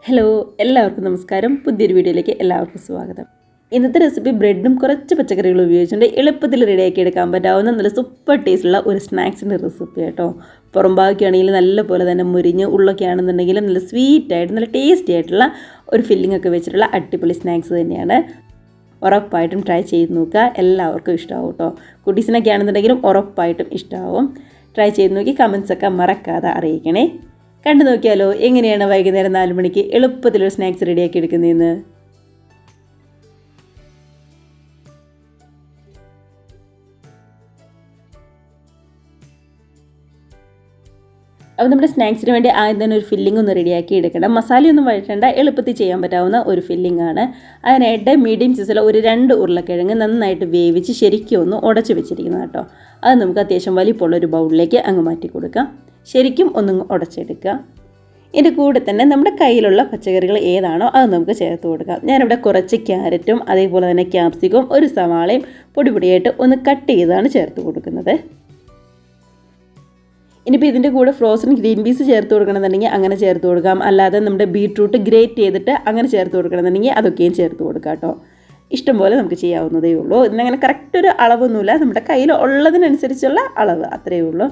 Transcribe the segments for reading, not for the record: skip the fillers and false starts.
Hello, എല്ലാവർക്കും നമസ്കാരം. പുതിയൊരു വീഡിയോയിലേക്ക് എല്ലാവർക്കും സ്വാഗതം. ഇന്നത്തെ റെസിപ്പി ബ്രെഡും കുറച്ച് പച്ചക്കറികളും ഉപയോഗിച്ചുകൊണ്ട് എളുപ്പത്തിൽ റെഡിയാക്കി എടുക്കാൻ പറ്റാവുന്ന നല്ല സൂപ്പർ ടേസ്റ്റുള്ള ഒരു സ്നാക്സിൻ്റെ റെസിപ്പി കേട്ടോ. പുറംഭാഗിക്കാണെങ്കിൽ നല്ല പോലെ തന്നെ മുരിഞ്ഞ്, ഉള്ളൊക്കെ ആണെന്നുണ്ടെങ്കിലും നല്ല സ്വീറ്റായിട്ട് നല്ല ടേസ്റ്റി ആയിട്ടുള്ള ഒരു ഫില്ലിംഗ് ഒക്കെ വെച്ചിട്ടുള്ള അടിപൊളി സ്നാക്സ് തന്നെയാണ്. ഉറപ്പായിട്ടും ട്രൈ ചെയ്ത് നോക്കുക, എല്ലാവർക്കും ഇഷ്ടമാവും കേട്ടോ. കുട്ടീസിനൊക്കെ ആണെന്നുണ്ടെങ്കിലും ഉറപ്പായിട്ടും ഇഷ്ടമാവും. ട്രൈ ചെയ്ത് നോക്കി കമൻസൊക്കെ മറക്കാതെ അറിയിക്കണേ. കണ്ടു നോക്കിയാലോ എങ്ങനെയാണ് വൈകുന്നേരം 4 മണിക്ക് എളുപ്പത്തിലൊരു സ്നാക്സ് റെഡിയാക്കി എടുക്കുന്നതെന്ന്. അപ്പോൾ നമ്മുടെ സ്നാക്സിന് വേണ്ടി ആദ്യം തന്നെ ഒരു ഫില്ലിംഗ് ഒന്ന് റെഡിയാക്കി എടുക്കണം. മസാലയൊന്നും വഴറ്റേണ്ട, എളുപ്പത്തിൽ ചെയ്യാൻ പറ്റാവുന്ന ഒരു ഫില്ലിംഗ് ആണ്. അതിനായിട്ട് മീഡിയം സൈസിൽ ഒരു 2 ഉരുളക്കിഴങ്ങ് നന്നായിട്ട് വേവിച്ച് ശരിക്കും ഒന്ന് ഉടച്ച് വെച്ചിരിക്കുന്നത് കേട്ടോ. അത് നമുക്ക് അത്യാവശ്യം വലിപ്പമുള്ള ഒരു ബൗളിലേക്ക് അങ്ങ് മാറ്റി കൊടുക്കാം. ശരിക്കും ഒന്നും ഉടച്ചെടുക്കുക. ഇതിൻ്റെ കൂടെ തന്നെ നമ്മുടെ കയ്യിലുള്ള പച്ചക്കറികൾ ഏതാണോ അത് നമുക്ക് ചേർത്ത് കൊടുക്കാം. ഞാനിവിടെ കുറച്ച് ക്യാരറ്റും അതേപോലെ തന്നെ ക്യാപ്സിക്കവും ഒരു സവാളയും പൊടിയായിട്ട് ഒന്ന് കട്ട് ചെയ്താണ് ചേർത്ത് കൊടുക്കുന്നത്. ഇനിയിപ്പോൾ ഇതിൻ്റെ കൂടെ ഫ്രോസൺ ഗ്രീൻ പീസ് ചേർത്ത് കൊടുക്കണമെന്നുണ്ടെങ്കിൽ അങ്ങനെ ചേർത്ത് കൊടുക്കാം. അല്ലാതെ നമ്മുടെ ബീട്രൂട്ട് ഗ്രേറ്റ് ചെയ്തിട്ട് അങ്ങനെ ചേർത്ത് കൊടുക്കണമെന്നുണ്ടെങ്കിൽ അതൊക്കെയും ചേർത്ത് കൊടുക്കാം കേട്ടോ. ഇഷ്ടംപോലെ നമുക്ക് ചെയ്യാവുന്നതേ ഉള്ളൂ. ഇതിനങ്ങനെ കറക്റ്റ് ഒരു അളവൊന്നുമില്ല, നമ്മുടെ കയ്യിൽ ഉള്ളതിനനുസരിച്ചുള്ള അളവ് അത്രയേ ഉള്ളൂ.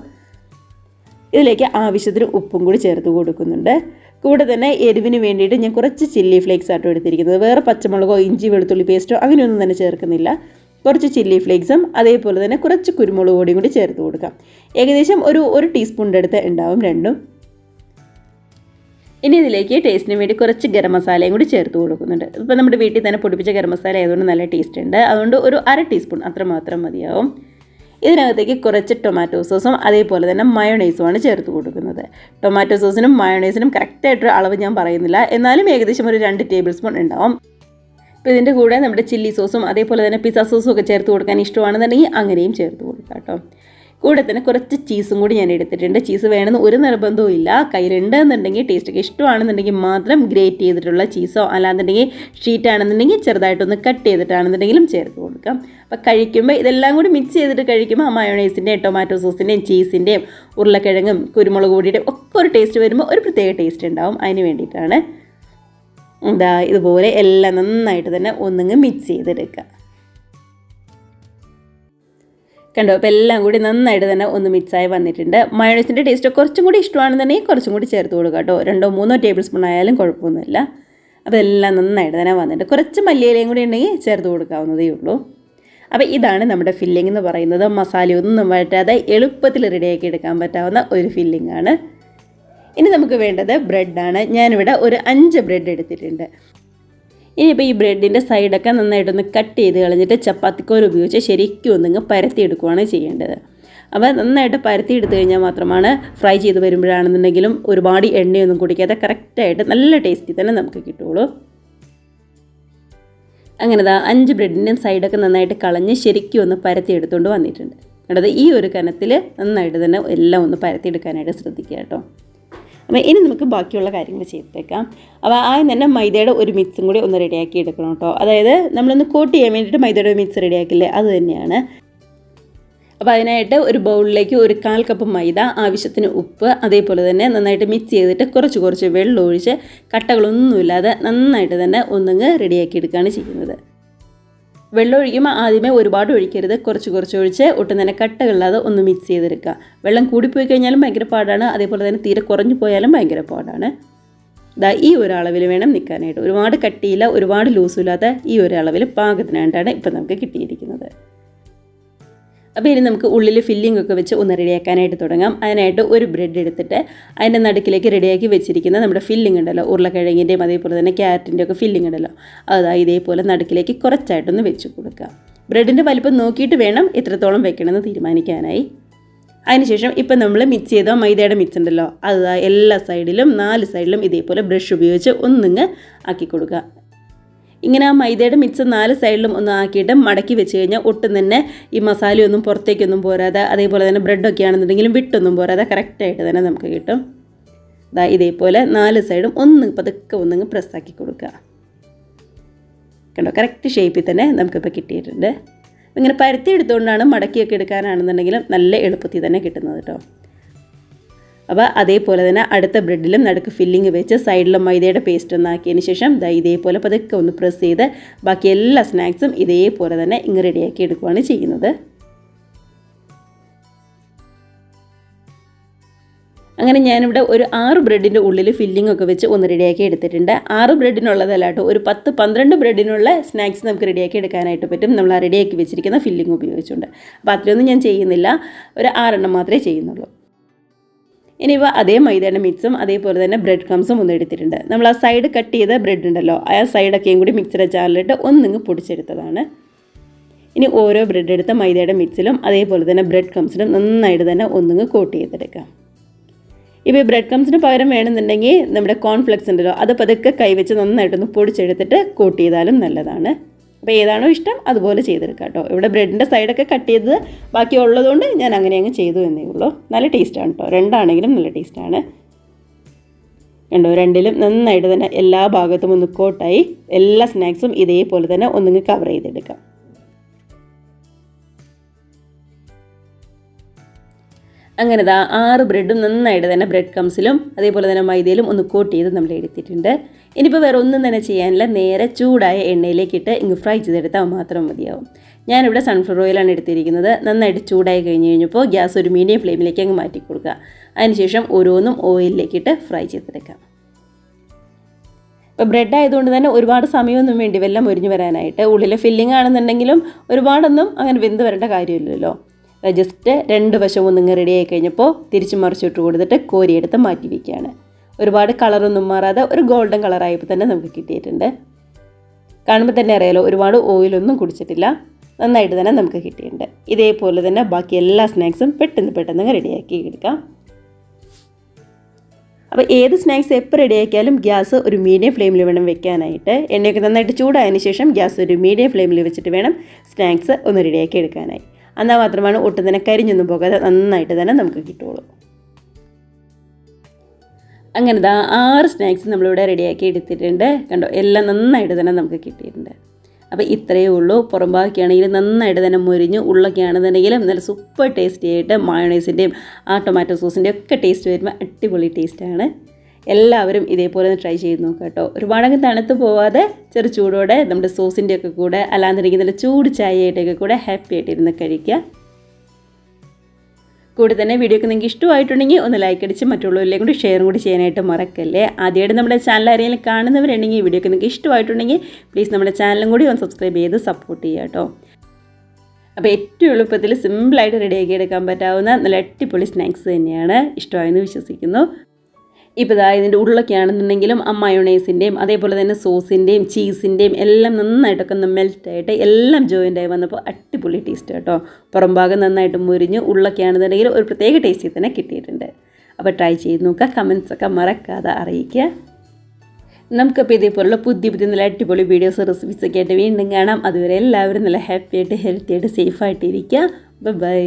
ഇതിലേക്ക് ആവശ്യത്തിന് ഉപ്പും കൂടി ചേർത്ത് കൊടുക്കുന്നുണ്ട്. കൂടെ തന്നെ എരിവിന് വേണ്ടിയിട്ട് ഞാൻ കുറച്ച് ചില്ലി ഫ്ലേക്സ് ആട്ടോ എടുത്തിരിക്കുന്നത്. വേറെ പച്ചമുളകോ ഇഞ്ചി വെളുത്തുള്ളി പേസ്റ്റോ അങ്ങനെയൊന്നും തന്നെ ചേർക്കുന്നില്ല. കുറച്ച് ചില്ലി ഫ്ലേക്സും അതേപോലെ തന്നെ കുറച്ച് കുരുമുളക് പൊടിയും കൂടി ചേർത്ത് കൊടുക്കാം. ഏകദേശം ഒരു ടീസ്പൂണിൻ്റെ അടുത്ത് ഉണ്ടാവും രണ്ടും. ഇനി ഇതിലേക്ക് ടേസ്റ്റിന് വേണ്ടി കുറച്ച് ഗരം മസാലയും കൂടി ചേർത്ത് കൊടുക്കുന്നുണ്ട്. ഇപ്പോൾ നമ്മുടെ വീട്ടിൽ തന്നെ പൊടിപ്പിച്ച ഗരം മസാല ആയതുകൊണ്ട് നല്ല ടേസ്റ്റ് ഉണ്ട്. അതുകൊണ്ട് ഒരു 1/2 ടീസ്പൂൺ അത്രമാത്രം മതിയാവും. ഇതിനകത്തേക്ക് കുറച്ച് ടൊമാറ്റോ സോസും അതേപോലെ തന്നെ മയോണൈസുമാണ് ചേർത്ത് കൊടുക്കുന്നത്. ടൊമാറ്റോ സോസിനും മയോണൈസിനും കറക്റ്റായിട്ടൊരു അളവ് ഞാൻ പറയുന്നില്ല, എന്നാലും ഏകദേശം ഒരു 2 ടേബിൾ സ്പൂൺ ഉണ്ടാവും. ഇപ്പോൾ ഇതിൻ്റെ കൂടെ നമ്മുടെ ചില്ലി സോസും അതേപോലെ തന്നെ പിസ്സ സോസും ഒക്കെ ചേർത്ത് കൊടുക്കാൻ ഇഷ്ടമാണെന്നുണ്ടെങ്കിൽ അങ്ങനെയും ചേർത്ത് കൊടുക്കാം കേട്ടോ. കൂടെ തന്നെ കുറച്ച് ചീസും കൂടി ഞാൻ എടുത്തിട്ടുണ്ട്. ചീസ് വേണമെന്ന് ഒരു നിർബന്ധവും ഇല്ല. കയ്യിലുണ്ടെന്നുണ്ടെങ്കിൽ ടേസ്റ്റൊക്കെ ഇഷ്ടമാണെന്നുണ്ടെങ്കിൽ മാത്രം ഗ്രേറ്റ് ചെയ്തിട്ടുള്ള ചീസോ അല്ലാന്നുണ്ടെങ്കിൽ ഷീറ്റ് ആണെന്നുണ്ടെങ്കിൽ ചെറുതായിട്ടൊന്ന് കട്ട് ചെയ്തിട്ടാണെന്നുണ്ടെങ്കിലും ചേർത്ത് കൊടുക്കാം. അപ്പോൾ കഴിക്കുമ്പോൾ ഇതെല്ലാം കൂടി മിക്സ് ചെയ്തിട്ട് കഴിക്കുമ്പോൾ ആ മയോണൈസിൻ്റെയും ടൊമാറ്റോ സോസിൻ്റെയും ചീസിൻ്റെയും ഉരുളക്കിഴങ്ങും കുരുമുളക് പൊടിയുടെയും ഒക്കെ ഒരു ടേസ്റ്റ് വരുമ്പോൾ ഒരു പ്രത്യേക ടേസ്റ്റ് ഉണ്ടാവും. അതിന് വേണ്ടിയിട്ടാണ് ഇതുപോലെ എല്ലാം നന്നായിട്ട് തന്നെ ഒന്നിങ്ങ് മിക്സ് ചെയ്തെടുക്കുക. കണ്ടോ, അപ്പോൾ എല്ലാം കൂടി നന്നായിട്ട് തന്നെ ഒന്ന് മിക്സായി വന്നിട്ടുണ്ട്. മയോണൈസിൻ്റെ ടേസ്റ്റ് കുറച്ചും കൂടി ഇഷ്ടമാണെന്നുണ്ടെങ്കിൽ കുറച്ചും കൂടി ചേർത്ത് കൊടുക്കുക കേട്ടോ. 2-3 ടേബിൾ സ്പൂൺ ആയാലും കുഴപ്പമൊന്നുമില്ല. അപ്പോൾ എല്ലാം നന്നായിട്ട് തന്നെ വന്നിട്ട് കുറച്ച് മല്ലിയിലയും കൂടി ഉണ്ടെങ്കിൽ ചേർത്ത് കൊടുക്കാവുന്നതേ ഉള്ളൂ. അപ്പോൾ ഇതാണ് നമ്മുടെ ഫില്ലിംഗ് എന്ന് പറയുന്നത്. മസാലയൊന്നും വഴറ്റാതെ എളുപ്പത്തിൽ റെഡിയാക്കി എടുക്കാൻ പറ്റാവുന്ന ഒരു ഫില്ലിംഗ് ആണ്. ഇനി നമുക്ക് വേണ്ടത് ബ്രെഡാണ്. ഞാനിവിടെ ഒരു 5 ബ്രെഡ് എടുത്തിട്ടുണ്ട്. ഇനിയിപ്പോൾ ഈ ബ്രെഡിൻ്റെ സൈഡൊക്കെ നന്നായിട്ടൊന്ന് കട്ട് ചെയ്ത് കളഞ്ഞിട്ട് ചപ്പാത്തിക്കോൽ ഉപയോഗിച്ച് ശരിക്കും ഒന്നിങ്ങ് പരത്തിയെടുക്കുകയാണ് ചെയ്യേണ്ടത്. അപ്പോൾ നന്നായിട്ട് പരത്തിയെടുത്ത് കഴിഞ്ഞാൽ മാത്രമാണ് ഫ്രൈ ചെയ്ത് വരുമ്പോഴാണെന്നുണ്ടെങ്കിലും ഒരുപാട് എണ്ണയൊന്നും കുടിക്കാതെ കറക്റ്റായിട്ട് നല്ല ടേസ്റ്റി തന്നെ നമുക്ക് കിട്ടുള്ളൂ. അങ്ങനെ 5 ബ്രെഡിൻ്റെയും സൈഡൊക്കെ നന്നായിട്ട് കളഞ്ഞ് ശരിക്കും ഒന്ന് പരത്തിയെടുത്തുകൊണ്ട് വന്നിട്ടുണ്ട്. അതായത് ഈ ഒരു കനത്തിൽ നന്നായിട്ട് തന്നെ എല്ലാം ഒന്ന് പരത്തിയെടുക്കാനായിട്ട് ശ്രദ്ധിക്കുക കേട്ടോ. അപ്പോൾ ഇനി നമുക്ക് ബാക്കിയുള്ള കാര്യങ്ങൾ ചെയ്തേക്കാം. അപ്പോൾ ആദ്യം തന്നെ മൈദയുടെ ഒരു മിക്സും കൂടി ഒന്ന് റെഡിയാക്കി എടുക്കണം കേട്ടോ. അതായത് നമ്മളൊന്ന് കോട്ട് ചെയ്യാൻ വേണ്ടിയിട്ട് മൈദയുടെ മിക്സ് റെഡിയാക്കില്ലേ, അത് തന്നെയാണ്. അപ്പോൾ അതിനായിട്ട് ഒരു ബൗളിലേക്ക് ഒരു 1/4 കപ്പ് മൈദ, ആവശ്യത്തിന് ഉപ്പ്, അതേപോലെ തന്നെ നന്നായിട്ട് മിക്സ് ചെയ്തിട്ട് കുറച്ച് വെള്ളം ഒഴിച്ച് കട്ടകളൊന്നുമില്ലാതെ നന്നായിട്ട് തന്നെ ഒന്നിങ്ങ് റെഡിയാക്കി എടുക്കുകയാണ് ചെയ്യുന്നത്. വെള്ളം ഒഴിക്കുമ്പോൾ ആദ്യമേ ഒരുപാട് ഒഴിക്കരുത്, കുറച്ച് ഒഴിച്ച് ഒട്ടും തന്നെ കട്ടകളില്ലാതെ ഒന്ന് മിക്സ് ചെയ്തെടുക്കുക. വെള്ളം കൂടിപ്പോയി കഴിഞ്ഞാലും ഭയങ്കര പാടാണ്, അതേപോലെ തന്നെ തീരെ കുറഞ്ഞു പോയാലും ഭയങ്കര പാടാണ്. ഈ ഒരു അളവിൽ വേണം നിൽക്കാനായിട്ട്. ഒരുപാട് കട്ടിയില്ല, ഒരുപാട് ലൂസുമില്ലാത്ത ഈ ഒരു അളവിൽ പാകത്തിനായിട്ടാണ് ഇപ്പം നമുക്ക് കിട്ടിയിരിക്കുന്നത്. അപ്പോൾ ഇനി നമുക്ക് ഉള്ളിൽ ഫില്ലിംഗ് ഒക്കെ വെച്ച് ഒന്ന് റെഡിയാക്കാനായിട്ട് തുടങ്ങാം. അതിനായിട്ട് ഒരു ബ്രെഡ് എടുത്തിട്ട് അതിൻ്റെ നടുക്കിലേക്ക് റെഡിയാക്കി വെച്ചിരിക്കുന്ന നമ്മുടെ ഫില്ലിംഗ് ഉണ്ടല്ലോ, ഉരുളക്കിഴങ്ങിൻ്റെയും അതേപോലെ തന്നെ ക്യാരറ്റിൻ്റെ ഒക്കെ ഫില്ലിംഗ് ഉണ്ടല്ലോ, ഇതേപോലെ നടുക്കിലേക്ക് കുറച്ചായിട്ടൊന്ന് വെച്ച് കൊടുക്കുക. ബ്രെഡിൻ്റെ വലിപ്പം നോക്കിയിട്ട് വേണം എത്രത്തോളം വെക്കണമെന്ന് തീരുമാനിക്കാനായി. അതിനുശേഷം ഇപ്പം നമ്മൾ മിക്സ് ചെയ്ത മൈദയുടെ മിക്സ് ഉണ്ടല്ലോ, എല്ലാ സൈഡിലും 4 സൈഡിലും ഇതേപോലെ ബ്രഷ് ഉപയോഗിച്ച് ഒന്നിങ്ങ് ആക്കി കൊടുക്കുക. ഇങ്ങനെ ആ മൈദയുടെ മിക്സ് 4 സൈഡിലും ഒന്ന് ആക്കിയിട്ട് മടക്കി വെച്ച് കഴിഞ്ഞാൽ ഒട്ടും തന്നെ ഈ മസാലയൊന്നും പുറത്തേക്കൊന്നും പോരാതെ, അതേപോലെ തന്നെ ബ്രെഡൊക്കെ ആണെന്നുണ്ടെങ്കിലും വിട്ടൊന്നും പോരാതെ കറക്റ്റായിട്ട് തന്നെ നമുക്ക് കിട്ടും. ഇതേപോലെ 4 സൈഡും പതുക്കെ ഒന്നിങ്ങ് പ്രസ്സാക്കി കൊടുക്കുക. കണ്ടോ, കറക്റ്റ് ഷേപ്പിൽ തന്നെ നമുക്കിപ്പോൾ കിട്ടിയിട്ടുണ്ട്. ഇങ്ങനെ പരത്തി എടുത്തുകൊണ്ടാണ് മടക്കിയൊക്കെ എടുക്കാനാണെന്നുണ്ടെങ്കിലും നല്ല എളുപ്പത്തിൽ തന്നെ കിട്ടുന്നത് കേട്ടോ. അപ്പോൾ അതേപോലെ തന്നെ അടുത്ത ബ്രെഡിലും നടുക്ക് ഫില്ലിങ് വെച്ച് സൈഡിലും മൈദയുടെ പേസ്റ്റ് ഒന്നാക്കിയതിന് ശേഷം ഇതേപോലെ പതുക്കെ ഒന്ന് പ്രസ് ചെയ്ത് ബാക്കി എല്ലാ സ്നാക്സും ഇതേപോലെ തന്നെ ഇങ്ങ് റെഡിയാക്കി എടുക്കുകയാണ് ചെയ്യുന്നത്. അങ്ങനെ ഞാനിവിടെ ഒരു 6 ബ്രെഡിൻ്റെ ഉള്ളിൽ ഫില്ലിംഗ് ഒക്കെ വെച്ച് ഒന്ന് റെഡിയാക്കി എടുത്തിട്ടുണ്ട്. 6 ബ്രെഡിനുള്ളതല്ല കേട്ടോ, ഒരു 10-12 ബ്രെഡിനുള്ള സ്നാക്സ് നമുക്ക് റെഡിയാക്കി എടുക്കാനായിട്ട് പറ്റും നമ്മൾ ആ റെഡിയാക്കി വെച്ചിരിക്കുന്ന ഫില്ലിംഗ് ഉപയോഗിച്ചുകൊണ്ട്. അപ്പോൾ അത്രയൊന്നും ഞാൻ ചെയ്യുന്നില്ല, ഒരു 6 എണ്ണം മാത്രമേ ചെയ്യുന്നുള്ളൂ. ഇനിയിപ്പോൾ അതേ മൈദയുടെ മിക്സും അതേപോലെ തന്നെ ബ്രെഡ് ക്രംസും ഒന്ന് എടുത്തിട്ടുണ്ട്. നമ്മൾ ആ സൈഡ് കട്ട് ചെയ്ത ബ്രെഡ് ഉണ്ടല്ലോ, ആ സൈഡൊക്കെയും കൂടി മിക്സഡ് ജാറിലിട്ട് ഒന്നിങ്ങ് പൊടിച്ചെടുത്തതാണ്. ഇനി ഓരോ ബ്രെഡ് എടുത്ത മൈദയുടെ മിക്സിലും അതേപോലെ തന്നെ ബ്രെഡ് ക്രംസിലും നന്നായിട്ട് തന്നെ ഒന്നിങ്ങ് കോട്ട് ചെയ്തെടുക്കാം. ഇപ്പോൾ ബ്രെഡ് ക്രംസിന് പകരം വേണമെന്നുണ്ടെങ്കിൽ നമ്മുടെ കോൺഫ്ലെക്സ് ഉണ്ടല്ലോ, അത് പതുക്കെ കൈവച്ച് നന്നായിട്ടൊന്ന് പൊടിച്ചെടുത്തിട്ട് കോട്ട് ചെയ്താലും നല്ലതാണ്. അപ്പോൾ ഏതാണോ ഇഷ്ടം അതുപോലെ ചെയ്തെടുക്കാം കേട്ടോ. ഇവിടെ ബ്രെഡിൻ്റെ സൈഡൊക്കെ കട്ട് ചെയ്തത് ബാക്കി ഉള്ളതുകൊണ്ട് ഞാൻ അങ്ങനെ അങ്ങ് ചെയ്തു എന്നേ ഉള്ളൂ. നല്ല ടേസ്റ്റാണ് കേട്ടോ, രണ്ടാണെങ്കിലും നല്ല ടേസ്റ്റാണ്. കണ്ടോ, രണ്ടിലും നന്നായിട്ട് തന്നെ എല്ലാ ഭാഗത്തും ഒന്ന് കോട്ടായി എല്ലാ സ്നാക്സും ഇതേപോലെ തന്നെ ഒന്നിങ്ങ് കവർ ചെയ്തെടുക്കാം. അങ്ങനെ 6 ബ്രെഡും നന്നായിട്ട് തന്നെ ബ്രെഡ് ക്രംസിലും അതേപോലെ തന്നെ മൈദയിലും ഒന്ന് കോട്ട് ചെയ്ത് നമ്മൾ എടുത്തിട്ടുണ്ട്. ഇനിയിപ്പോൾ വേറെ ഒന്നും തന്നെ ചെയ്യാനില്ല, നേരെ ചൂടായ എണ്ണയിലേക്കിട്ട് ഇങ്ങ് ഫ്രൈ ചെയ്തെടുത്താൽ മാത്രം മതിയാവും. ഞാനിവിടെ സൺഫ്ലവർ ഓയിലാണ് എടുത്തിരിക്കുന്നത്. നന്നായിട്ട് ചൂടായി കഴിഞ്ഞപ്പോൾ ഗ്യാസ് ഒരു മീഡിയം ഫ്ലെയിമിലേക്ക് അങ്ങ് മാറ്റി കൊടുക്കുക. അതിനുശേഷം ഓരോന്നും ഓയിലിലേക്കിട്ട് ഫ്രൈ ചെയ്തെടുക്കാം. ഇപ്പോൾ ബ്രെഡ് ആയതുകൊണ്ട് തന്നെ ഒരുപാട് സമയമൊന്നും വേണ്ടി വെല്ലം മുരിഞ്ഞ് വരാനായിട്ട്. ഉള്ളിലെ ഫില്ലിംഗ് ആണെന്നുണ്ടെങ്കിലും ഒരുപാടൊന്നും അങ്ങനെ വെന്ത് വരേണ്ട കാര്യമില്ലല്ലോ. ജസ്റ്റ് 2 വശവും ഒന്നിങ്ങ് റെഡിയായി കഴിഞ്ഞപ്പോൾ തിരിച്ച് മറിച്ചിട്ട് കൊടുത്തിട്ട് കോരിയെടുത്ത് മാറ്റി വയ്ക്കുകയാണ്. ഒരുപാട് കളറൊന്നും മാറാതെ ഒരു ഗോൾഡൻ കളറായപ്പോൾ തന്നെ നമുക്ക് കിട്ടിയിട്ടുണ്ട്. കാണുമ്പോൾ തന്നെ അറിയാലോ, ഒരുപാട് ഓയിലൊന്നും കുടിച്ചിട്ടില്ല, നന്നായിട്ട് തന്നെ നമുക്ക് കിട്ടിയിട്ടുണ്ട്. ഇതേപോലെ തന്നെ ബാക്കി എല്ലാ സ്നാക്സും പെട്ടെന്ന് റെഡിയാക്കി എടുക്കാം. അപ്പോൾ ഏത് സ്നാക്സ് എപ്പോൾ റെഡിയാക്കിയാലും ഗ്യാസ് ഒരു മീഡിയം ഫ്ലെയിമിൽ വേണം വെക്കാനായിട്ട്. എണ്ണയൊക്കെ നന്നായിട്ട് ചൂടായതിന് ശേഷം ഗ്യാസ് ഒരു മീഡിയം ഫ്ലെയിമിൽ വെച്ചിട്ട് വേണം സ്നാക്സ് ഒന്ന് റെഡിയാക്കി എടുക്കാനായി. എന്നാൽ മാത്രമാണ് ഒട്ടും തന്നെ കരിഞ്ഞൊന്നും പോകാതെ നന്നായിട്ട് തന്നെ നമുക്ക് കിട്ടുള്ളൂ. അങ്ങനെ 6 സ്നാക്സ് നമ്മളിവിടെ റെഡിയാക്കി എടുത്തിട്ടുണ്ട്. കണ്ടോ, എല്ലാം നന്നായിട്ട് തന്നെ നമുക്ക് കിട്ടിയിട്ടുണ്ട്. അപ്പോൾ ഇത്രയേ ഉള്ളൂ. പുറം ബാക്കിയാണെങ്കിൽ നന്നായിട്ട് തന്നെ മുരിഞ്ഞ്, ഉള്ളൊക്കെ ആണെന്നുണ്ടെങ്കിലും നല്ല സൂപ്പർ ടേസ്റ്റി ആയിട്ട് മയോണൈസിൻ്റെയും ആ ടൊമാറ്റോ സോസിൻ്റെയും ഒക്കെ ടേസ്റ്റ് വരുമ്പോൾ അടിപൊളി ടേസ്റ്റാണ്. എല്ലാവരും ഇതേപോലെ ഒന്ന് ട്രൈ ചെയ്ത് നോക്കുക കേട്ടോ. ഒരുപാടങ്ങ് തണുത്ത് പോവാതെ ചെറു ചൂടോടെ നമ്മുടെ സോസിൻ്റെ ഒക്കെ കൂടെ അല്ലാന്നിരിക്കുന്ന നല്ല ചൂട് ചായയായിട്ടൊക്കെ കൂടെ ഹാപ്പി ആയിട്ടിരുന്ന് കഴിക്കുക. കൂടെ തന്നെ വീഡിയോ ഒക്കെ നിങ്ങൾക്ക് ഇഷ്ടമായിട്ടുണ്ടെങ്കിൽ ഒന്ന് ലൈക്ക് അടിച്ച് മറ്റുള്ളവരിലേക്കും കൂടി ഷെയറും കൂടി ചെയ്യാനായിട്ട് മറക്കല്ലേ. ആദ്യമായിട്ട് നമ്മുടെ ചാനൽ ആരെങ്കിലും കാണുന്നവരുണ്ടെങ്കിൽ വീഡിയോ ഒക്കെ നിങ്ങൾക്ക് ഇഷ്ടമായിട്ടുണ്ടെങ്കിൽ പ്ലീസ് നമ്മുടെ ചാനലും കൂടി ഒന്ന് സബ്സ്ക്രൈബ് ചെയ്ത് സപ്പോർട്ട് ചെയ്യുക കേട്ടോ. അപ്പോൾ ഏറ്റവും എളുപ്പത്തിൽ സിമ്പിളായിട്ട് റെഡിയാക്കി എടുക്കാൻ പറ്റാവുന്ന നല്ല അടിപൊളി സ്നാക്സ് തന്നെയാണ്. ഇഷ്ടമായെന്ന് വിശ്വസിക്കുന്നു. ഇപ്പോൾ ഇതിൻ്റെ ഉള്ളൊക്കെ ആണെന്നുണ്ടെങ്കിലും ആ മയോണൈസിൻ്റെയും അതേപോലെ തന്നെ സോസിൻ്റെയും ചീസിൻ്റെയും എല്ലാം നന്നായിട്ടൊക്കെ ഒന്ന് മെൽറ്റായിട്ട് എല്ലാം ജോയിൻ്റായി വന്നപ്പോൾ അടിപൊളി ടേസ്റ്റ് കേട്ടോ. പുറം ഭാഗം നന്നായിട്ട് മുരിഞ്ഞ് ഉള്ളൊക്കെ ആണെന്നുണ്ടെങ്കിൽ ഒരു പ്രത്യേക ടേസ്റ്റിൽ തന്നെ കിട്ടിയിട്ടുണ്ട്. അപ്പോൾ ട്രൈ ചെയ്ത് നോക്കുക, കമൻസൊക്കെ മറക്കാതെ അറിയിക്കുക. നമുക്കപ്പോൾ ഇതേപോലുള്ള പുതിയ നല്ല അടിപൊളി വീഡിയോസ് റെസിപ്പീസൊക്കെ ആയിട്ട് വീണ്ടും കാണാം. അതുവരെ എല്ലാവരും നല്ല ഹാപ്പി ആയിട്ട് ഹെൽത്തി ആയിട്ട് സേഫായിട്ടിരിക്കുക. ബൈ.